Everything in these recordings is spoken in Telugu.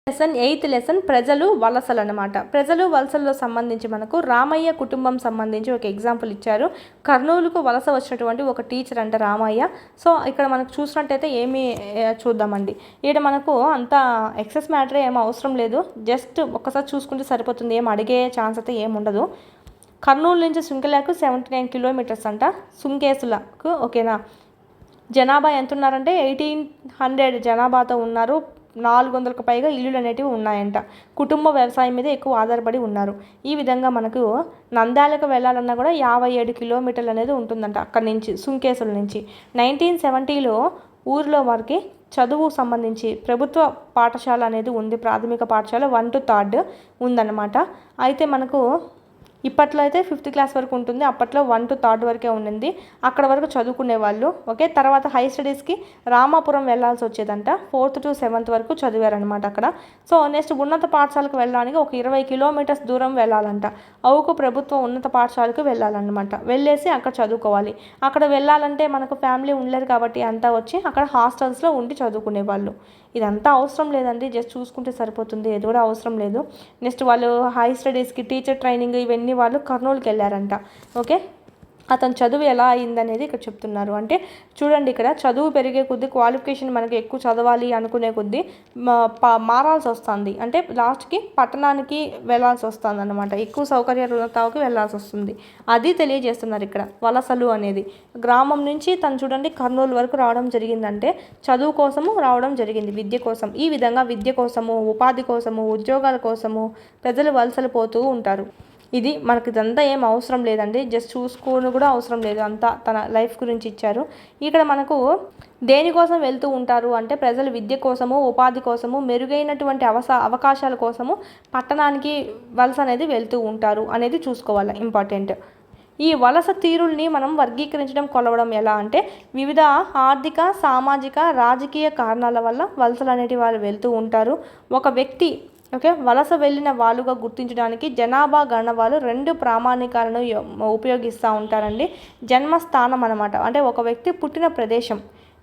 ఎయిత్ లెసన్ ప్రజలు వలసలు అనమాట. ప్రజలు వలసల్లో సంబంధించి మనకు రామయ్య కుటుంబం సంబంధించి ఒక ఎగ్జాంపుల్ ఇచ్చారు. కర్నూలుకు వలస వచ్చినటువంటి ఒక టీచర్ అంట రామయ్య. సో ఇక్కడ మనకు చూసినట్టయితే ఏమి చూద్దామండి. ఇక్కడ మనకు అంత ఎక్సెస్ మ్యాటర్ ఏం అవసరం లేదు, జస్ట్ ఒక్కసారి చూసుకుంటే సరిపోతుంది. ఏం అడిగే ఛాన్స్ అయితే ఏముండదు. కర్నూలు నుంచి సుంకెలకు 79 కిలోమీటర్స్ అంట. సుంకేసులకు ఓకేనా. జనాభా ఎంత ఉన్నారంటే 1800 జనాభాతో ఉన్నారు. 400కు పైగా ఇల్లులు అనేటివి ఉన్నాయంట. కుటుంబ వ్యవసాయం మీద ఎక్కువ ఆధారపడి ఉన్నారు. ఈ విధంగా మనకు నంద్యాలకు వెళ్ళాలన్నా కూడా 57 కిలోమీటర్లు అనేది ఉంటుందంట అక్కడి నుంచి, సుంకేసుల నుంచి. 1970లో ఊరిలో వారికి చదువు సంబంధించి ప్రభుత్వ పాఠశాల అనేది ఉంది. ప్రాథమిక పాఠశాల 1 to 3 ఉందన్నమాట. అయితే మనకు ఇప్పట్లో అయితే 5th క్లాస్ వరకు ఉంటుంది, అప్పట్లో 1 to 3 వరకే ఉండింది. అక్కడ వరకు చదువుకునే వాళ్ళు. ఓకే, తర్వాత హై స్టడీస్కి రామాపురం వెళ్ళాల్సి వచ్చేదంట. 4th to 7th వరకు చదివారనమాట అక్కడ. సో నెక్స్ట్ ఉన్నత పాఠశాలకు వెళ్ళడానికి ఒక 20 కిలోమీటర్స్ దూరం వెళ్ళాలంట. అవుకు ప్రభుత్వ ఉన్నత పాఠశాలకు వెళ్ళాలన్నమాట. వెళ్ళేసి అక్కడ చదువుకోవాలి. అక్కడ వెళ్ళాలంటే మనకు ఫ్యామిలీ ఉండలేరు కాబట్టి అంతా వచ్చి అక్కడ హాస్టల్స్లో ఉండి చదువుకునే వాళ్ళు. ఇదంతా అవసరం లేదండి, జస్ట్ చూసుకుంటే సరిపోతుంది. ఇది కూడా అవసరం లేదు. నెక్స్ట్ వాళ్ళు హై స్టడీస్కి టీచర్ ట్రైనింగ్ ఇవన్నీ వాళ్ళు కర్నూలుకి వెళ్ళారంట. ఓకే, అతను చదువు ఎలా అయిందనేది ఇక్కడ చెప్తున్నారు. అంటే చూడండి, ఇక్కడ చదువు పెరిగే కొద్దీ క్వాలిఫికేషన్ మనకి ఎక్కువ చదవాలి అనుకునే కొద్దీ మారాల్సి వస్తుంది. అంటే లాస్ట్కి పట్టణానికి వెళ్ళాల్సి వస్తుంది అన్నమాట. ఎక్కువ సౌకర్యాలకి వెళ్ళాల్సి వస్తుంది. అది తెలియజేస్తున్నారు ఇక్కడ వలసలు అనేది. గ్రామం నుంచి తను చూడండి కర్నూలు వరకు రావడం జరిగిందంటే చదువు కోసము రావడం జరిగింది, విద్య కోసం. ఈ విధంగా విద్య కోసము, ఉపాధి కోసము, ఉద్యోగాల కోసము ప్రజలు వలసలు పోతూ ఉంటారు. ఇది మనకి ఇదంతా ఏం అవసరం లేదండి, జస్ట్ చూసుకోని కూడా అవసరం లేదు. అంతా తన లైఫ్ గురించి ఇచ్చారు. ఇక్కడ మనకు దేనికోసం వెళ్తూ ఉంటారు అంటే ప్రజలు విద్య కోసము, ఉపాధి కోసము, మెరుగైనటువంటి అవకాశాల కోసము పట్టణానికి వలస అనేది వెళ్తూ ఉంటారు అనేది చూసుకోవాలి, ఇంపార్టెంట్. ఈ వలస తీరుల్ని మనం వర్గీకరించడం, కొలవడం ఎలా అంటే వివిధ ఆర్థిక, సామాజిక, రాజకీయ కారణాల వల్ల వలసలు అనేటివి వాళ్ళు వెళ్తూ ఉంటారు. ఒక వ్యక్తి ఓకే వలస వెళ్ళిన వాళ్ళుగా గుర్తించడానికి జనాభా గణనవాళ్ళు 2 ప్రామాణికాలను ఉపయోగిస్తూ ఉంటారండి. జన్మస్థానం అనమాట, అంటే ఒక వ్యక్తి పుట్టిన ప్రదేశం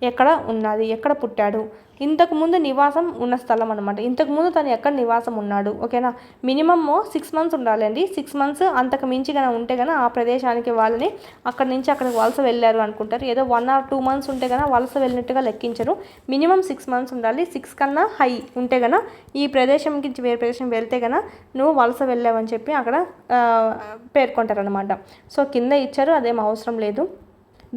ఎక్కడ ఉన్నది, ఎక్కడ పుట్టాడు, ఇంతకుముందు నివాసం ఉన్న స్థలం అనమాట. ఇంతకుముందు తను ఎక్కడ నివాసం ఉన్నాడు. ఓకేనా, మినిమమ్ 6 months ఉండాలండి. 6 months అంతకు మించి కనుక ఉంటే కనుక ఆ ప్రదేశానికి వాళ్ళని అక్కడి నుంచి అక్కడికి వలస వెళ్ళారు అనుకుంటారు. ఏదో 1 or 2 months ఉంటే కనుక వలస వెళ్ళినట్టుగా లెక్కించరు. మినిమం 6 months ఉండాలి. 6 కన్నా హై ఉంటే కనుక ఈ ప్రదేశంకి వేరే ప్రదేశం వెళ్తే కనుక నువ్వు వలస వెళ్ళావని చెప్పి అక్కడ పేర్కొంటారు అనమాట. సో కింద ఇచ్చారు, అదేం అవసరం లేదు.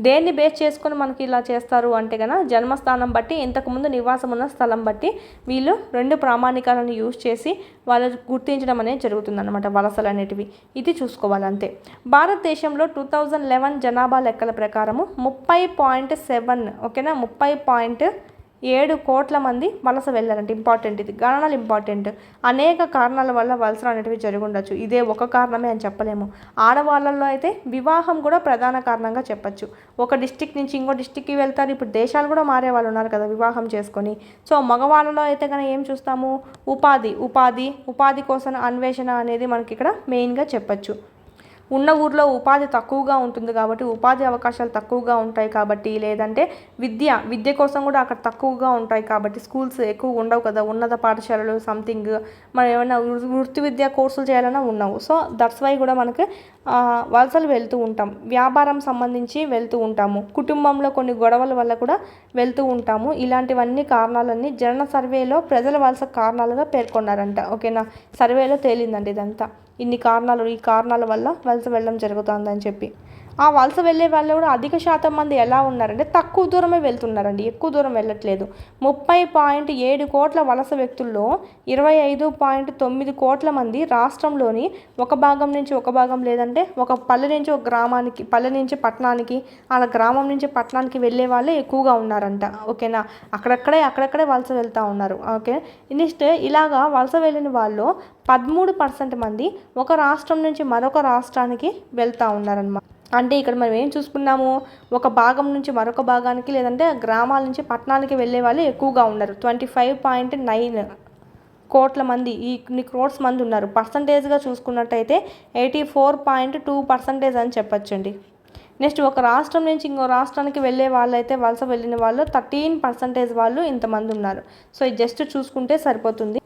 దేన్ని బేస్ చేసుకొని మనకి ఇలా చేస్తారు అంటే కనుక జన్మస్థానం బట్టి, ఇంతకుముందు నివాసం ఉన్న స్థలం బట్టి వీళ్ళు 2 ప్రామాణికాలను యూజ్ చేసి వాళ్ళు గుర్తించడం అనేది జరుగుతుందన్నమాట, వలసలు అనేటివి. ఇది చూసుకోవాలి అంతే. భారతదేశంలో 2011 జనాభా లెక్కల ప్రకారము 30.7 ఓకేనా 30.7 కోట్ల మంది వలస వెళ్ళారంటే ఇంపార్టెంట్. ఇది గణనలు ఇంపార్టెంట్. అనేక కారణాల వల్ల వలసలు అనేటివి జరిగి ఉండొచ్చు. ఇదే ఒక కారణమే అని చెప్పలేము. ఆడవాళ్ళల్లో అయితే వివాహం కూడా ప్రధాన కారణంగా చెప్పచ్చు. ఒక డిస్టిక్ నుంచి ఇంకో డిస్టిక్కి వెళ్తారు. ఇప్పుడు దేశాలు కూడా మారే వాళ్ళు ఉన్నారు కదా వివాహం చేసుకొని. సో మగవాళ్ళలో అయితే కనుక ఏం చూస్తాము, ఉపాధి కోసం అన్వేషణ అనేది మనకి ఇక్కడ మెయిన్గా చెప్పచ్చు. ఉన్న ఊర్లో ఉపాధి తక్కువగా ఉంటుంది కాబట్టి, ఉపాధి అవకాశాలు తక్కువగా ఉంటాయి కాబట్టి, లేదంటే విద్య కోసం కూడా అక్కడ తక్కువగా ఉంటాయి కాబట్టి, స్కూల్స్ ఎక్కువ ఉండవు కదా, ఉన్నత పాఠశాలలు సంథింగ్ మనం ఏమైనా వృత్తి విద్యా కోర్సులు చేయాలన్నా ఉండవు. సో దట్స్ వై కూడా మనకి వలసలు వెళ్తూ ఉంటాం. వ్యాపారం సంబంధించి వెళ్తూ ఉంటాము. కుటుంబంలో కొన్ని గొడవల వల్ల కూడా వెళ్తూ ఉంటాము. ఇలాంటివన్నీ కారణాలన్నీ జనన సర్వేలో ప్రజల వలస కారణాలుగా పేర్కొన్నారంట. ఓకేనా, సర్వేలో తేలిందండి ఇదంతా. ఈ కారణాల వల్ల వలస వెళ్ళడం జరుగుతుందని చెప్పి. ఆ వలస వెళ్ళే వాళ్ళు కూడా అధిక శాతం మంది ఎలా ఉన్నారంటే తక్కువ దూరమే వెళ్తున్నారండి, ఎక్కువ దూరం వెళ్ళట్లేదు. 30.7 కోట్ల వలస వ్యక్తుల్లో 25.9 కోట్ల మంది రాష్ట్రంలోని ఒక భాగం నుంచి ఒక భాగం, లేదంటే ఒక పల్లె నుంచి ఒక గ్రామానికి, పల్లె నుంచి పట్టణానికి, అలా గ్రామం నుంచి పట్టణానికి వెళ్ళే వాళ్ళే ఎక్కువగా ఉన్నారంట. ఓకేనా, అక్కడక్కడే వలస వెళ్తూ ఉన్నారు. ఓకే, నెక్స్ట్ ఇలాగా వలస వెళ్ళిన వాళ్ళు 13% మంది ఒక రాష్ట్రం నుంచి మరొక రాష్ట్రానికి వెళ్తూ ఉన్నారన్నమాట. అంటే ఇక్కడ మనం ఏం చూసుకున్నాము, ఒక భాగం నుంచి మరొక భాగానికి, లేదంటే గ్రామాల నుంచి పట్టణానికి వెళ్ళే వాళ్ళు ఎక్కువగా ఉన్నారు. 25.9 కోట్ల మంది, ఈ క్రోర్స్ మంది ఉన్నారు. పర్సంటేజ్గా చూసుకున్నట్టయితే 84.2% అని చెప్పచ్చండి. నెక్స్ట్ ఒక రాష్ట్రం నుంచి ఇంకో రాష్ట్రానికి వెళ్ళే వాళ్ళైతే వలస వెళ్ళిన వాళ్ళు 13% వాళ్ళు ఇంతమంది ఉన్నారు. సో ఇది జస్ట్ చూసుకుంటే సరిపోతుంది.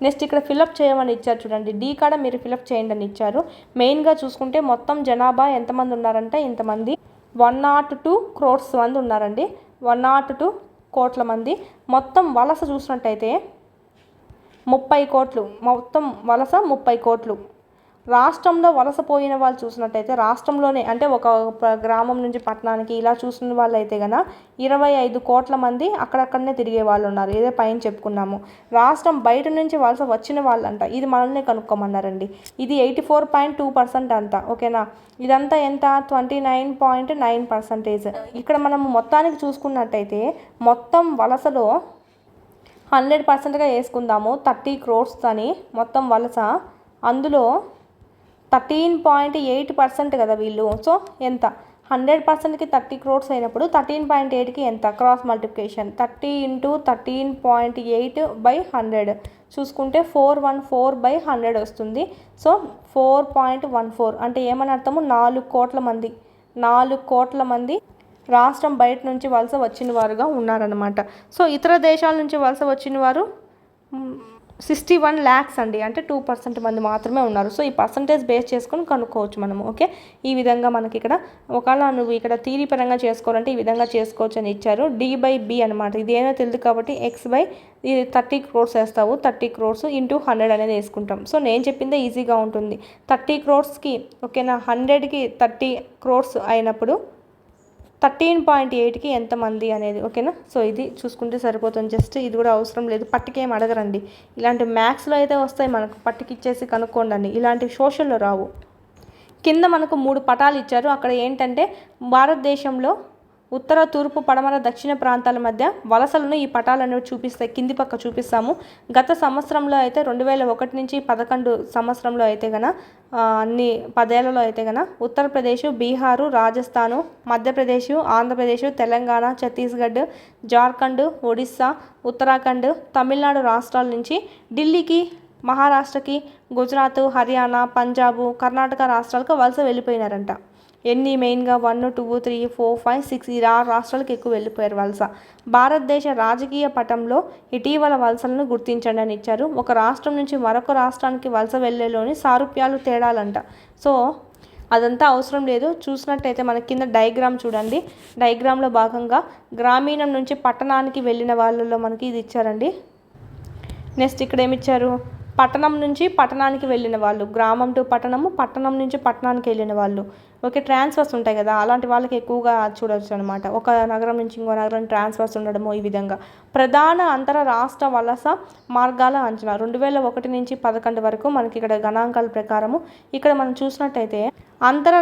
నెక్స్ట్ ఇక్కడ ఫిలప్ చేయమని ఇచ్చారు చూడండి, డి కాడ మీరు ఫిలప్ చేయండి అని ఇచ్చారు. మెయిన్గా చూసుకుంటే మొత్తం జనాభా ఎంతమంది ఉన్నారంటే ఇంతమంది 102 crores మంది ఉన్నారండి. 102 కోట్ల మంది. మొత్తం వలస చూసినట్టయితే 30 కోట్లు, మొత్తం వలస 30 కోట్లు. రాష్ట్రంలో వలసపోయిన వాళ్ళు చూసినట్టయితే రాష్ట్రంలోనే అంటే ఒక గ్రామం నుంచి పట్టణానికి ఇలా చూసిన వాళ్ళు అయితే కనుక 25 కోట్ల మంది అక్కడక్కడనే తిరిగే వాళ్ళు ఉన్నారు. ఇదే పైన చెప్పుకున్నాము. రాష్ట్రం బయట నుంచి వలస వచ్చిన వాళ్ళంట, ఇది మనల్ని కనుక్కోమన్నారండి. ఇది 84.2% అంట. ఓకేనా, ఇదంతా ఎంత 29.9%. ఇక్కడ మనం మొత్తానికి చూసుకున్నట్టయితే మొత్తం వలసలో 100%గా వేసుకుందాము 30 crores అని మొత్తం వలస. అందులో 13.8% కదా వీళ్ళు. సో ఎంత 100%కి 30 crores అయినప్పుడు 13.8కి ఎంత క్రాస్ మల్టిప్లికేషన్ 30 × 13.8/100 చూసుకుంటే 414/100 వస్తుంది. సో 4.14 అంటే ఏమని అర్థము, 4 కోట్ల మంది. 4 కోట్ల మంది రాష్ట్రం బయట నుంచి వలస వచ్చిన వారుగా ఉన్నారనమాట. సో ఇతర దేశాల నుంచి వలస వచ్చిన వారు 61 lakhs అండి, అంటే 2% మంది మాత్రమే ఉన్నారు. సో ఈ పర్సంటేజ్ బేస్ చేసుకొని కనుక్కోవచ్చు మనము. ఓకే, ఈ విధంగా మనకి ఇక్కడ ఒకవేళ నువ్వు ఇక్కడ థియరీ పరంగా చేసుకోవాలంటే ఈ విధంగా చేసుకోవచ్చు అని ఇచ్చారు. D/B అనమాట. ఇది ఏమో తెలియదు కాబట్టి ఇది 30 crores వేస్తావు, 30 crores × 100 అనేది వేసుకుంటాం. సో నేను చెప్పిందే ఈజీగా ఉంటుంది. 30 crores ఓకేనా, 100కి 30 crores అయినప్పుడు 13.8కి ఎంతమంది అనేది. ఓకేనా, సో ఇది చూసుకుంటే సరిపోతుంది. జస్ట్ ఇది కూడా అవసరం లేదు, పట్టికేం అడగరండి. ఇలాంటి మ్యాథ్స్లో అయితే వస్తాయి మనకు, పట్టికిచ్చేసి కనుక్కోండి. ఇలాంటి సోషల్లో రావు. కింద మనకు 3 పటాలు ఇచ్చారు. అక్కడ ఏంటంటే భారతదేశంలో ఉత్తర, తూర్పు, పడమర, దక్షిణ ప్రాంతాల మధ్య వలసలను ఈ పటాలు అనేవి చూపిస్తాయి. కింది పక్క చూపిస్తాము. గత సంవత్సరంలో అయితే 2001 నుంచి 11 సంవత్సరంలో అయితే గన అన్ని 10 ఏళ్లలో అయితే గన ఉత్తరప్రదేశ్, బీహారు, రాజస్థాను, మధ్యప్రదేశ్, ఆంధ్రప్రదేశ్, తెలంగాణ, ఛత్తీస్గఢ్, జార్ఖండ్, ఒడిస్సా, ఉత్తరాఖండ్, తమిళనాడు రాష్ట్రాల నుంచి ఢిల్లీకి, మహారాష్ట్రకి, గుజరాత్, హర్యానా, పంజాబ్, కర్ణాటక రాష్ట్రాలకు వలస వెళ్ళిపోయినారంట. ఎన్ని మెయిన్గా 1, 2, 3, 4, 5, 6 ఈ 6 రాష్ట్రాలకు ఎక్కువ వెళ్ళిపోయారు వలస. భారతదేశ రాజకీయ పటంలో ఇటీవల వలసలను గుర్తించండి అని ఇచ్చారు. ఒక రాష్ట్రం నుంచి మరొక రాష్ట్రానికి వలస వెళ్ళేలోని సారూప్యాలు, తేడాలంట. సో అదంతా అవసరం లేదు. చూసినట్టయితే మనకి కింద డయాగ్రామ్ చూడండి. డయాగ్రామ్లో భాగంగా గ్రామీణం నుంచి పట్టణానికి వెళ్ళిన వాళ్ళలో మనకి ఇది ఇచ్చారండి. నెక్స్ట్ ఇక్కడ ఏమిచ్చారు, పట్టణం నుంచి పట్టణానికి వెళ్ళిన వాళ్ళు, గ్రామం టు పట్టణము, పట్టణం నుంచి పట్టణానికి వెళ్ళిన వాళ్ళు. ఓకే, ట్రాన్స్ఫర్స్ ఉంటాయి కదా, అలాంటి వాళ్ళకి ఎక్కువగా చూడవచ్చు అనమాట. ఒక నగరం నుంచి ఇంకో నగరం ట్రాన్స్ఫర్స్ ఉండడము. ఈ విధంగా ప్రధాన అంతర రాష్ట్ర వలస మార్గాల అంచనా 2001 నుంచి 11 వరకు మనకి ఇక్కడ గణాంకాల ప్రకారము ఇక్కడ మనం చూసినట్టయితే అంతర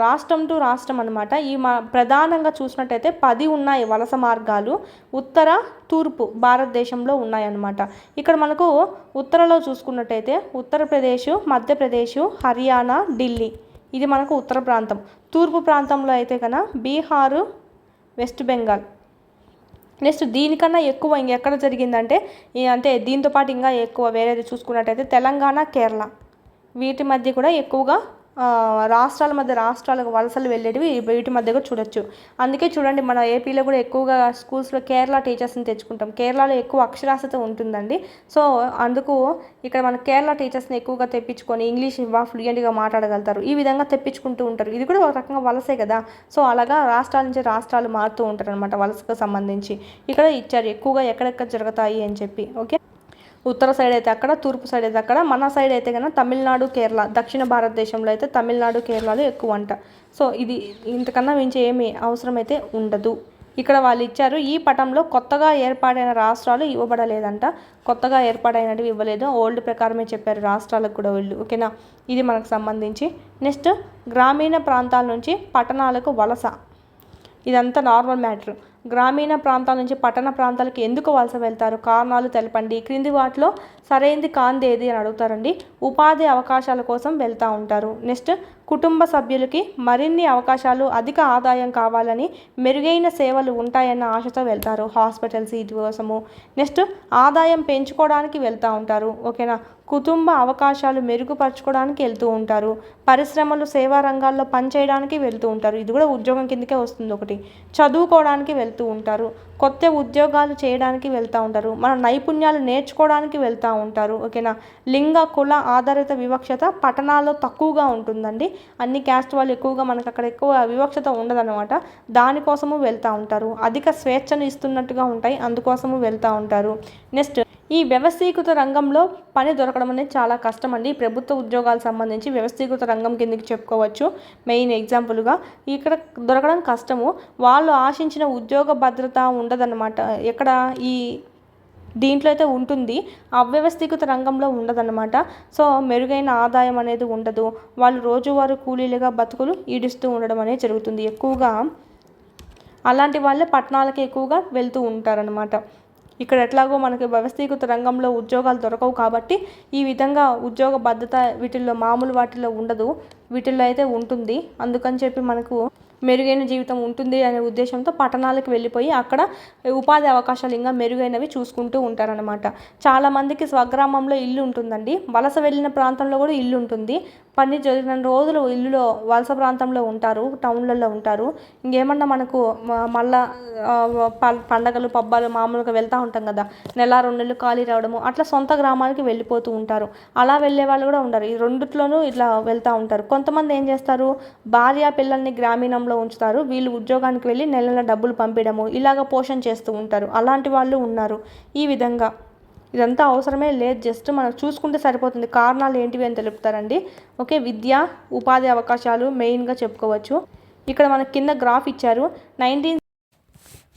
రాష్ట్రం టు రాష్ట్రం అనమాట. ఈ ప్రధానంగా చూసినట్టయితే 10 ఉన్నాయి వలస మార్గాలు ఉత్తర, తూర్పు భారతదేశంలో ఉన్నాయన్నమాట. ఇక్కడ మనకు ఉత్తరలో చూసుకున్నట్టయితే ఉత్తరప్రదేశ్, మధ్యప్రదేశ్, హర్యానా, ఢిల్లీ ఇది మనకు ఉత్తర ప్రాంతం. తూర్పు ప్రాంతంలో అయితే కన్నా బీహారు, వెస్ట్ బెంగాల్. నెక్స్ట్ దీనికన్నా ఎక్కువ ఇంకెక్కడ జరిగిందంటే అంటే దీంతో పాటు ఇంకా ఎక్కువ వేరేది చూసుకున్నట్టయితే తెలంగాణ, కేరళ వీటి మధ్య కూడా ఎక్కువగా రాష్ట్రాల మధ్య రాష్ట్రాలకు వలసలు వెళ్ళేటివి వీటి మధ్య కూడా చూడొచ్చు. అందుకే చూడండి మన ఏపీలో కూడా ఎక్కువగా స్కూల్స్లో కేరళ టీచర్స్ని తెచ్చుకుంటాం. కేరళలో ఎక్కువ అక్షరాస్యత ఉంటుందండి. సో అందుకు ఇక్కడ మన కేరళ టీచర్స్ని ఎక్కువగా తెప్పించుకొని ఇంగ్లీష్ బాగా ఫ్లూయెంట్గా మాట్లాడగలుగుతారు. ఈ విధంగా తెప్పించుకుంటూ ఉంటారు. ఇది కూడా ఒక రకంగా వలసే కదా. సో అలాగా రాష్ట్రాల నుంచి రాష్ట్రాలు మారుతూ ఉంటారు అనమాట వలసకు సంబంధించి. ఇక్కడ ఇచ్చారు ఎక్కువగా ఎక్కడెక్కడ జరుగుతాయి అని చెప్పి. ఓకే, ఉత్తర సైడ్ అయితే అక్కడ, తూర్పు సైడ్ అయితే అక్కడ. మన సైడ్ అయితే కన్నా తమిళనాడు, కేరళ, దక్షిణ భారతదేశంలో అయితే తమిళనాడు, కేరళలో ఎక్కువ అంట. సో ఇది ఇంతకన్నా మించి ఏమీ అవసరమైతే ఉండదు. ఇక్కడ వాళ్ళు ఇచ్చారు ఈ పటంలో కొత్తగా ఏర్పాటైన రాష్ట్రాలు ఇవ్వబడలేదంట. కొత్తగా ఏర్పాటైనవి ఇవ్వలేదు, ఓల్డ్ ప్రకారమే చెప్పారు రాష్ట్రాలకు కూడా వీళ్ళు. ఓకేనా, ఇది మనకు సంబంధించి. నెక్స్ట్ గ్రామీణ ప్రాంతాల నుంచి పట్టణాలకు వలస, ఇదంతా నార్మల్ మ్యాటర్. గ్రామీణ ప్రాంతాల నుంచి పట్టణ ప్రాంతాలకు ఎందుకు వలస వెళ్తారు, కారణాలు తెలపండి. క్రింది వాటిలో సరైనది కాంది ఏది అని అడుగుతారండి. ఉపాధి అవకాశాల కోసం వెళ్తూ ఉంటారు. నెక్స్ట్ కుటుంబ సభ్యులకి మరిన్ని అవకాశాలు, అధిక ఆదాయం కావాలని, మెరుగైన సేవలు ఉంటాయన్న ఆశతో వెళ్తారు. హాస్పిటల్స్ వీటి కోసము. నెక్స్ట్ ఆదాయం పెంచుకోవడానికి వెళ్తూ ఉంటారు. ఓకేనా, కుటుంబ అవకాశాలు మెరుగుపరచుకోవడానికి వెళ్తూ ఉంటారు. పరిశ్రమలు, సేవా రంగాల్లో పనిచేయడానికి వెళ్తూ ఉంటారు. ఇది కూడా ఉద్యోగం కిందకే వస్తుంది. ఒకటి చదువుకోవడానికి వెళ్తూ వెళ్తూ ఉంటారు, కొత్త ఉద్యోగాలు చేయడానికి వెళ్తూ ఉంటారు, మన నైపుణ్యాలు నేర్చుకోవడానికి వెళ్తూ ఉంటారు. ఓకేనా. లింగ కుల ఆధారిత వివక్షత పట్టణాల్లో తక్కువగా ఉంటుందండి. అన్ని క్యాస్ట్ వాళ్ళు ఎక్కువగా మనకు అక్కడ ఎక్కువ వివక్షత ఉండదన్నమాట. దానికోసము వెళ్తూ ఉంటారు. అధిక స్వేచ్ఛను ఇస్తున్నట్టుగా ఉంటాయి, అందుకోసము వెళ్తూ ఉంటారు. నెక్స్ట్, ఈ వ్యవస్థీకృత రంగంలో పని దొరకడం అనేది చాలా కష్టం అండి. ప్రభుత్వ ఉద్యోగాలకు సంబంధించి వ్యవస్థీకృత రంగం కిందకి చెప్పుకోవచ్చు. మెయిన్ ఎగ్జాంపుల్గా ఇక్కడ దొరకడం కష్టము. వాళ్ళు ఆశించిన ఉద్యోగ భద్రత ఉండదన్నమాట. ఎక్కడ ఈ దీంట్లో అయితే ఉంటుంది, అవ్యవస్థీకృత రంగంలో ఉండదన్నమాట. సో మెరుగైన ఆదాయం అనేది ఉండదు. వాళ్ళు రోజువారీ కూలీలుగా బతుకులు ఈడుస్తూ ఉండడం అనేది జరుగుతుంది. ఎక్కువగా అలాంటి వాళ్ళే పట్టణాలకి ఎక్కువగా వెళ్తూ ఉంటారనమాట. ఇక్కడ ఎట్లాగో మనకి వ్యవస్థీకృత రంగంలో ఉద్యోగాలు దొరకవు కాబట్టి ఈ విధంగా ఉద్యోగ భద్రత వీటిల్లో మామూలు వాటిల్లో ఉండదు, వీటిల్లో అయితే ఉంటుంది. అందుకని చెప్పి మనకు మెరుగైన జీవితం ఉంటుంది అనే ఉద్దేశంతో పట్టణాలకు వెళ్ళిపోయి అక్కడ ఉపాధి అవకాశాలు ఇంకా మెరుగైనవి చూసుకుంటూ ఉంటారనమాట. చాలామందికి స్వగ్రామంలో ఇల్లు ఉంటుందండి, వలస వెళ్ళిన ప్రాంతంలో కూడా ఇల్లు ఉంటుంది. పని జరిగిన రోజులు ఇల్లులో వలస ప్రాంతంలో ఉంటారు, టౌన్లలో ఉంటారు. ఇంకేమన్నా మనకు మళ్ళా పండగలు పబ్బాలు మామూలుగా వెళ్తూ ఉంటాం కదా, నెల 2 నెలలు ఖాళీ రావడము, అట్లా సొంత గ్రామానికి వెళ్ళిపోతూ ఉంటారు. అలా వెళ్ళే వాళ్ళు కూడా ఉంటారు. ఈ రెండిట్లోనూ ఇట్లా వెళ్తూ ఉంటారు. కొంతమంది ఏం చేస్తారు, భార్య పిల్లల్ని గ్రామీణంలో ఉంచుతారు, వీళ్ళు ఉద్యోగానికి వెళ్ళి నెల నెల డబ్బులు పంపించడము ఇలాగ పోషణ చేస్తూ ఉంటారు. అలాంటి వాళ్ళు ఉన్నారు. ఈ విధంగా ఇదంతా అవసరమే లేదు, జస్ట్ మనం చూసుకుంటే సరిపోతుంది. కారణాలు ఏంటివి అని తెలుపుతారండి. ఓకే, విద్య ఉపాధి అవకాశాలు మెయిన్గా చెప్పుకోవచ్చు. ఇక్కడ మనకి కింద గ్రాఫ్ ఇచ్చారు.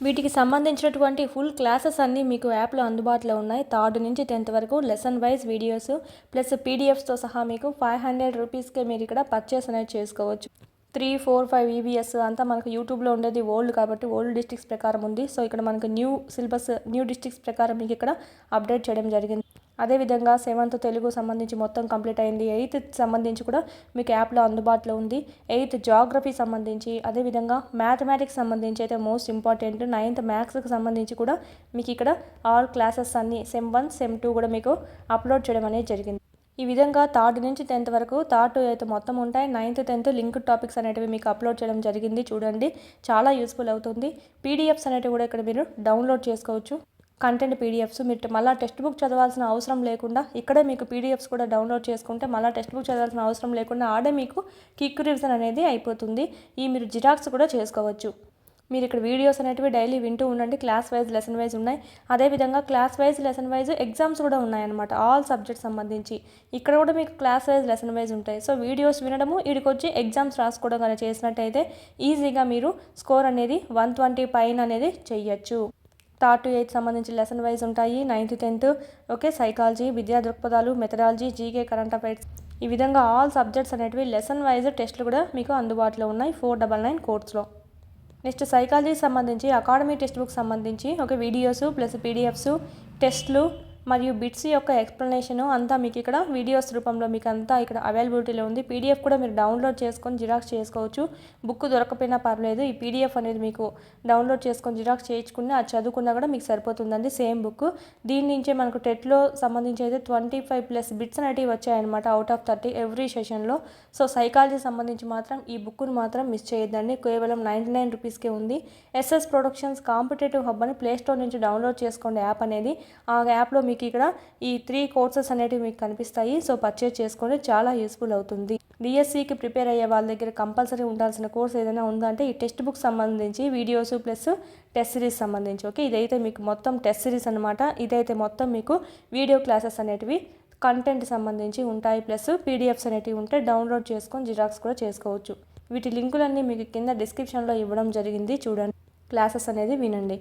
వీటికి సంబంధించినటువంటి ఫుల్ క్లాసెస్ అన్నీ మీకు యాప్లో అందుబాటులో ఉన్నాయి. 3rd నుంచి 10th వరకు లెసన్ వైజ్ వీడియోస్ ప్లస్ పీడిఎఫ్స్తో సహా మీకు 500 రూపీస్కే మీరు ఇక్కడ పర్చేస్ అనేది చేసుకోవచ్చు. 3, 4, 5 ఈవీఎస్ అంతా మనకు యూట్యూబ్లో ఉండేది ఓల్డ్ కాబట్టి ఓల్డ్ డిస్ట్రిక్ట్స్ ప్రకారం ఉంది. సో ఇక్కడ మనకు న్యూ సిలబస్ న్యూ డిస్ట్రిక్ట్స్ ప్రకారం మీకు ఇక్కడ అప్డేట్ చేయడం జరిగింది. అదేవిధంగా 7th తెలుగు సంబంధించి మొత్తం కంప్లీట్ అయింది. 8th సంబంధించి కూడా మీకు యాప్లో అందుబాటులో ఉంది. 8th జాగ్రఫీ సంబంధించి, అదేవిధంగా మ్యాథమెటిక్స్ సంబంధించి అయితే మోస్ట్ ఇంపార్టెంట్. 9th మ్యాథ్స్కి సంబంధించి కూడా మీకు ఇక్కడ ఆల్ క్లాసెస్ అన్నీ SEM 1, SEM 2 కూడా మీకు అప్లోడ్ చేయడం అనేది జరిగింది. ఈ విధంగా 3rd నుంచి 10th వరకు 3rd to 8th మొత్తం ఉంటాయి. 9th 10th లింక్డ్ టాపిక్స్ అనేటివి మీకు అప్లోడ్ చేయడం జరిగింది. చూడండి, చాలా యూస్ఫుల్ అవుతుంది. పీడిఎఫ్స్ అనేటివి కూడా ఇక్కడ మీరు డౌన్లోడ్ చేసుకోవచ్చు. కంటెంట్ పీడిఎఫ్స్ మీరు మళ్ళీ టెక్స్ట్ బుక్ చదవాల్సిన అవసరం లేకుండా ఇక్కడే మీకు పీడిఎఫ్స్ కూడా డౌన్లోడ్ చేసుకుంటే మళ్ళీ టెక్స్ట్ బుక్ చదవాల్సిన అవసరం లేకుండా ఆడే మీకు క్విక్ రివిజన్ అనేది అయిపోతుంది. ఈ మీరు జిరాక్స్ కూడా చేసుకోవచ్చు. మీరు ఇక్కడ వీడియోస్ అనేటివి డైలీ వింటూ ఉండండి. క్లాస్ వైజ్ లెసన్ వైజ్ ఉన్నాయి. అదేవిధంగా class wise lesson wise exams కూడా ఉన్నాయన్నమాట, ఆల్ సబ్జెక్ట్స్ సంబంధించి. ఇక్కడ కూడా మీకు క్లాస్ వైజ్ లెసన్ వైజ్ ఉంటాయి. సో వీడియోస్ వినడము, వీడికి వచ్చి ఎగ్జామ్స్ రాసుకోవడం కానీ చేసినట్టయితే ఈజీగా మీరు స్కోర్ అనేది 120 పైన అనేది చెయ్యొచ్చు. 3rd to 8th సంబంధించి లెసన్ వైజ్ ఉంటాయి. 9th 10th ఓకే, సైకాలజీ, విద్యా దృక్పథాలు, మెథడాలజీ, జీకే, కరెంట్ అఫైర్స్, ఈ విధంగా ఆల్ సబ్జెక్ట్స్ అనేటివి లెసన్ వైజ్ టెస్ట్లు కూడా మీకు అందుబాటులో ఉన్నాయి 499 కోర్స్లో. నెక్స్ట్ సైకాలజీ సంబంధించి అకాడమీ టెక్స్ట్ బుక్ సంబంధించి ఒక వీడియోస్ ప్లస్ పీడిఎఫ్స్, టెస్ట్లు మరియు బిట్స్ యొక్క ఎక్స్ప్లెనేషన్ అంతా మీకు ఇక్కడ వీడియోస్ రూపంలో మీకు అంతా ఇక్కడ అవైలబిలిటీలో ఉంది. పీడిఎఫ్ కూడా మీరు డౌన్లోడ్ చేసుకొని జిరాక్స్ చేసుకోవచ్చు. బుక్ దొరకపోయినా పర్లేదు, ఈ పీడిఎఫ్ అనేది మీకు డౌన్లోడ్ చేసుకొని జిరాక్స్ చేయించుకుని అది చదువుకున్నా కూడా మీకు సరిపోతుందండి, సేమ్ బుక్. దీని నుంచే మనకు టెట్లో సంబంధించి అయితే 25+ బిట్స్ అనేటివి వచ్చాయన్నమాట అవుట్ ఆఫ్ 30 ఎవ్రీ సెషన్లో. సో సైకాలజీ సంబంధించి మాత్రం ఈ బుక్ను మాత్రం మిస్ చేయొద్దండి. కేవలం 99 రూపీస్కే ఉంది. ఎస్ఎస్ ప్రొడక్షన్స్ కాంపిటేటివ్ హబ్ అని ప్లేస్టోర్ నుంచి డౌన్లోడ్ చేసుకోండి యాప్ అనేది. ఆ యాప్లో మీకు ఇక్కడ ఈ 3 కోర్సెస్ అనేటివి మీకు కనిపిస్తాయి. సో పర్చేజ్ చేసుకోండి, చాలా యూస్ఫుల్ అవుతుంది. డిఎస్సికి ప్రిపేర్ అయ్యే వాళ్ళ దగ్గర కంపల్సరీ ఉండాల్సిన కోర్స్ ఏదైనా ఉందంటే ఈ టెక్స్ట్ బుక్ సంబంధించి వీడియోస్ ప్లస్ టెస్ట్ సిరీస్ సంబంధించి. ఓకే, ఇదైతే మీకు మొత్తం టెస్ట్ సిరీస్ అనమాట. ఇదైతే మొత్తం మీకు వీడియో క్లాసెస్ అనేటివి కంటెంట్ సంబంధించి ఉంటాయి, ప్లస్ పీడిఎఫ్స్ అనేటివి ఉంటాయి. డౌన్లోడ్ చేసుకొని జిరాక్స్ కూడా చేసుకోవచ్చు. వీటి లింకులన్నీ మీకు కింద డిస్క్రిప్షన్లో ఇవ్వడం జరిగింది, చూడండి, క్లాసెస్ అనేది వినండి.